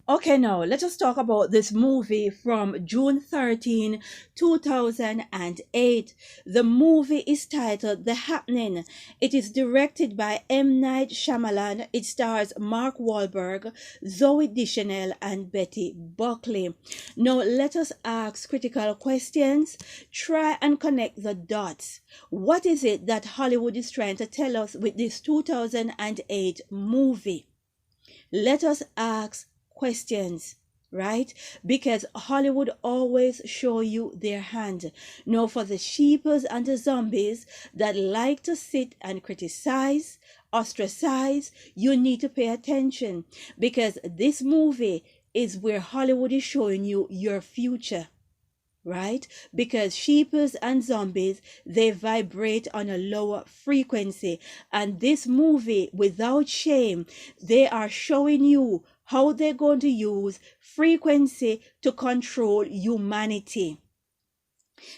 Okay, now let us talk about this movie from June 13, 2008. The movie is titled The Happening. It is directed by M. Night Shyamalan. It stars Mark Wahlberg, Zoe Deschanel, and Betty Buckley. Now let us ask critical questions. Try and connect the dots. What is it that Hollywood is trying to tell us with this 2008 movie? Let us ask questions, right? Because Hollywood always show you their hand. Now, for the sheepers and the zombies that like to sit and criticize, ostracize, you need to pay attention, because this movie is where Hollywood is showing you your future, right? Because sheepers and zombies, they vibrate on a lower frequency. And this movie, without shame, they are showing you how they're going to use frequency to control humanity.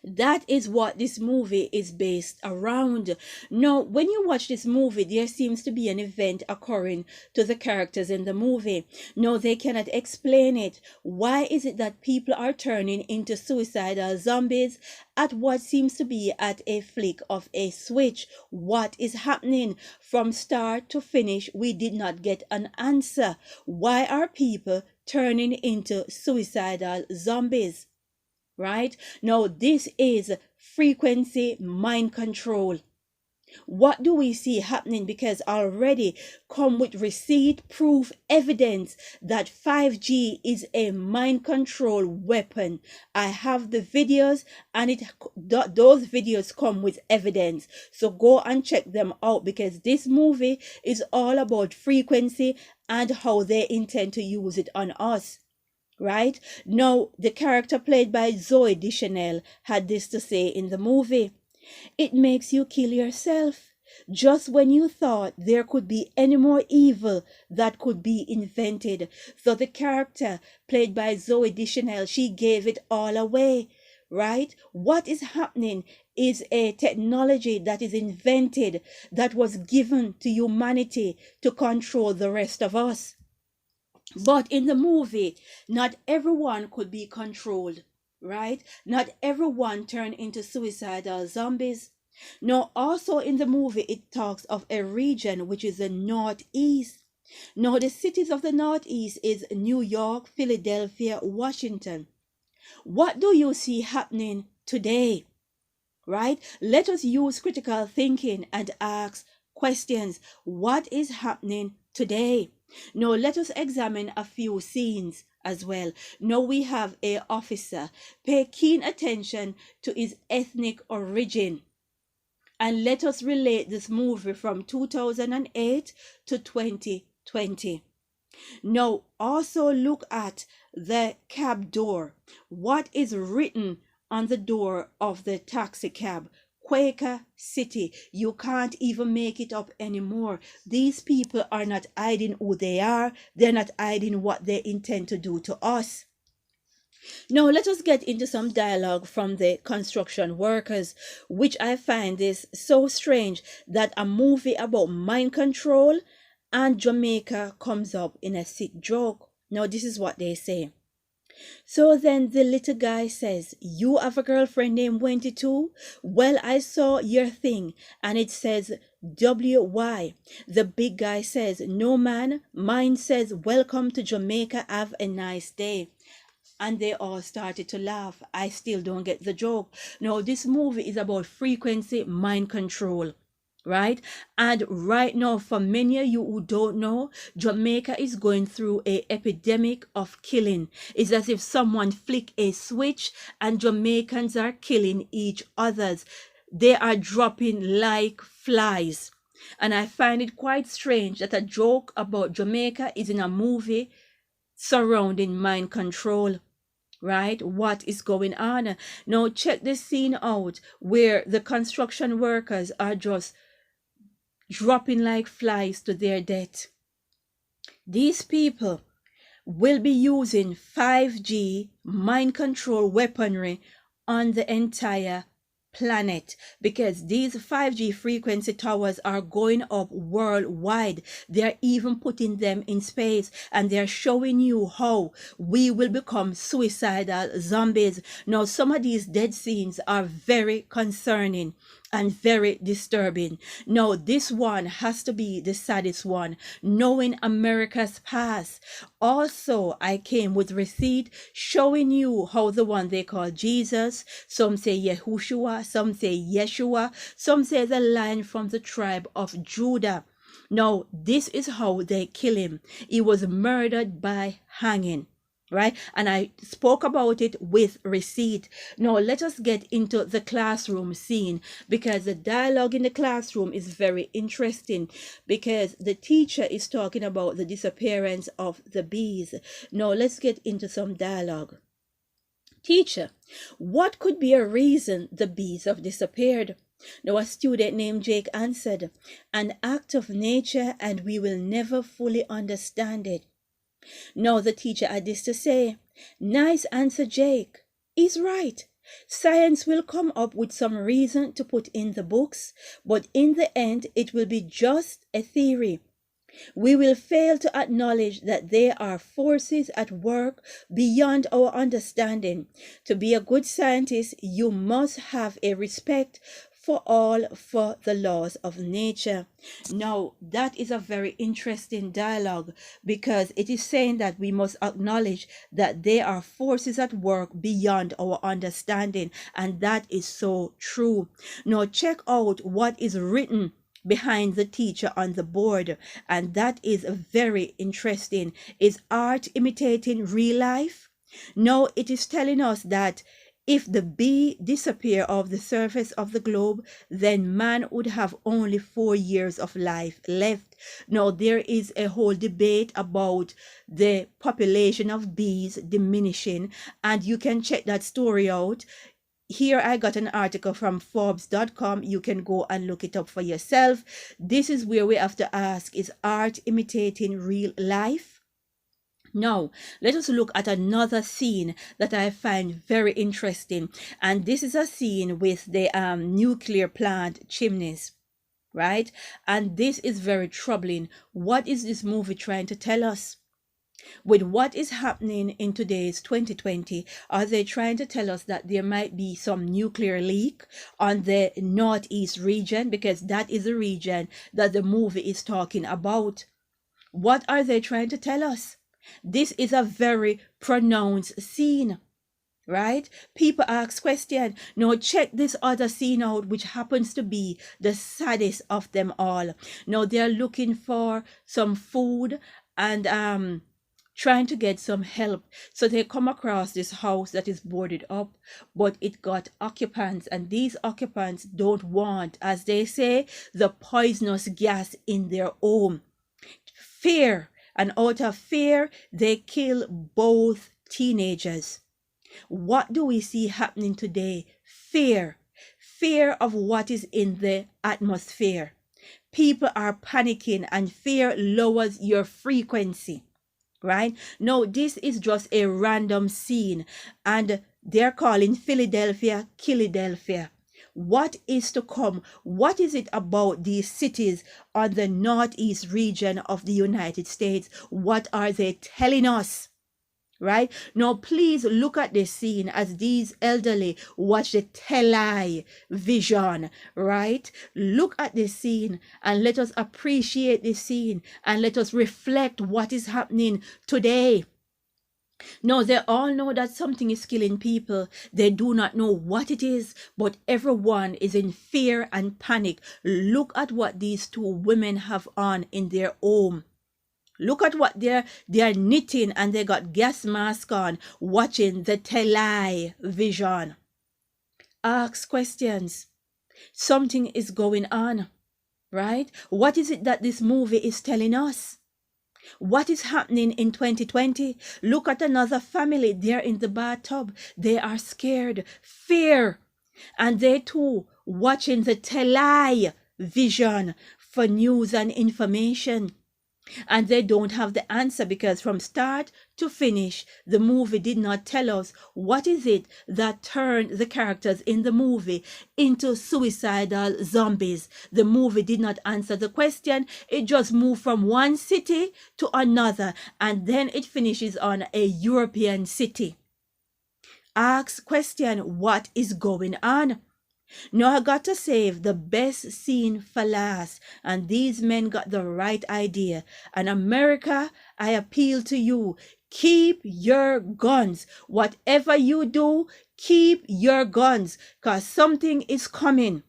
That is what this movie is based around. Now, when you watch this movie, there seems to be an event occurring to the characters in the movie. No, they cannot explain it. Why is it that people are turning into suicidal zombies at what seems to be at a flick of a switch? What is happening? From start to finish, we did not get an answer. Why are people turning into suicidal zombies? Right? Now, this is frequency mind control. What do we see happening? Because already come with receipt, proof, evidence that 5G is a mind control weapon. I have the videos, and those videos come with evidence. So go and check them out, because this movie is all about frequency and how they intend to use it on us. Right? Now, the character played by Zoe Deschanel had this to say in the movie: it makes you kill yourself. Just when you thought there could be any more evil that could be invented. So the character played by Zoe Deschanel, she gave it all away. Right? What is happening is a technology that is invented, that was given to humanity to control the rest of us. But in the movie, not everyone could be controlled, right? Not everyone turned into suicidal zombies. No, also in the movie, it talks of a region which is the Northeast. Now, the cities of the Northeast is New York, Philadelphia, Washington. What do you see happening today? Right? Let us use critical thinking and ask questions. What is happening today? Now, let us examine a few scenes as well. Now, we have a officer. Pay keen attention to his ethnic origin. And let us relate this movie from 2008 to 2020. Now, also look at the cab door. What is written on the door of the taxi cab? Quaker City. You can't even make it up anymore. These people are not hiding who they are. They're not hiding what they intend to do to us. Now, let us get into some dialogue from the construction workers, which I find this so strange that a movie about mind control and Jamaica comes up in a sick joke. Now, this is what they say. So then the little guy says, you have a girlfriend named Wendy too? Well, I saw your thing and it says WY. The big guy says, no man, mine says, welcome to Jamaica, have a nice day. And they all started to laugh. I still don't get the joke. No, this movie is about frequency mind control. Right? And right now, for many of you who don't know, Jamaica is going through a epidemic of killing. It's as if someone flick a switch and Jamaicans are killing each others. They are dropping like flies. And I find it quite strange that a joke about Jamaica is in a movie surrounding mind control. Right? What is going on? Now check this scene out where the construction workers are just dropping like flies to their death. These people will be using 5G mind control weaponry on the entire planet, because these 5G frequency towers are going up worldwide. They're even putting them in space, and they're showing you how we will become suicidal zombies. Now, some of these dead scenes are very concerning and very disturbing. Now, this one has to be the saddest one, knowing America's past. Also, I came with receipt showing you how the one they call Jesus, some say Yahushua, some say Yeshua, some say the Lion from the tribe of Judah. Now, this is how they kill him. He was murdered by hanging. Right? And I spoke about it with receipt. Now, let us get into the classroom scene, because the dialogue in the classroom is very interesting, because the teacher is talking about the disappearance of the bees. Now, let's get into some dialogue. Teacher, what could be a reason the bees have disappeared? Now, a student named Jake answered, an act of nature, and we will never fully understand it. Now the teacher had this to say, nice answer, Jake. He's right. Science will come up with some reason to put in the books, but in the end it will be just a theory. We will fail to acknowledge that there are forces at work beyond our understanding. To be a good scientist, you must have a respect for the laws of nature. Now, that is a very interesting dialogue, because it is saying that we must acknowledge that there are forces at work beyond our understanding, and that is so true. Now, check out what is written behind the teacher on the board, and that is very interesting. Is art imitating real life? Now, it is telling us that if the bee disappear off the surface of the globe, then man would have only 4 years of life left. Now, there is a whole debate about the population of bees diminishing, and you can check that story out. Here I got an article from Forbes.com. You can go and look it up for yourself. This is where we have to ask, is art imitating real life? Now, let us look at another scene that I find very interesting. And this is a scene with the nuclear plant chimneys, right? And this is very troubling. What is this movie trying to tell us? With what is happening in today's 2020, are they trying to tell us that there might be some nuclear leak on the northeast region? Because that is the region that the movie is talking about. What are they trying to tell us? This is a very pronounced scene, right? People ask questions. Now check this other scene out, which happens to be the saddest of them all. Now they're looking for some food and trying to get some help. So they come across this house that is boarded up, but it got occupants, and these occupants don't want, as they say, the poisonous gas in their home. Fear. And out of fear, they kill both teenagers. What do we see happening today? Fear. Fear of what is in the atmosphere. People are panicking, and fear lowers your frequency, right? Now, this is just a random scene, and they're calling Philadelphia Killadelphia. What is to come? What is it about these cities on the northeast region of the United States? What are they telling us? Right? Now, please look at this scene as these elderly watch the television, right? Look at this scene and let us appreciate this scene and let us reflect what is happening today. No, they all know that something is killing people. They do not know what it is, but everyone is in fear and panic. Look at what these two women have on in their home. Look at what they're knitting, and they got gas mask on, watching the television. Ask questions. Something is going on, right? What is it that this movie is telling us? What is happening in 2020? Look at another family. They're in the bathtub. They are scared. Fear. And they too watching the television for news and information. And they don't have the answer, because from start to finish, the movie did not tell us what is it that turned the characters in the movie into suicidal zombies. The movie did not answer the question. It just moved from one city to another, and then it finishes on a European city. Ask question, what is going on? No, I got to save the best scene for last. And these men got the right idea. And America, I appeal to you. Keep your guns. Whatever you do, keep your guns. Because something is coming.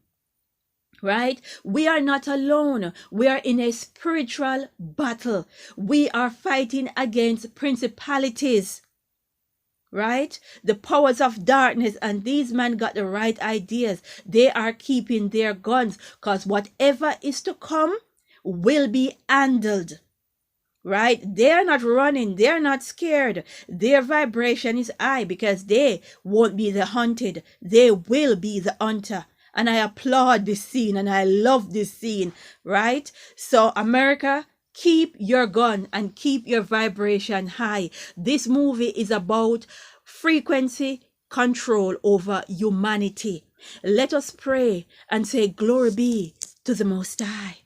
Right? We are not alone. We are in a spiritual battle. We are fighting against principalities. Right? The powers of darkness, and these men got the right ideas. They are keeping their guns, because whatever is to come will be handled. Right? They're not running, they're not scared. Their vibration is high, because they won't be the hunted, they will be the hunter. And I applaud this scene, and I love this scene. Right? So America, keep your gun and keep your vibration high. This movie is about frequency control over humanity. Let us pray and say, glory be to the Most High.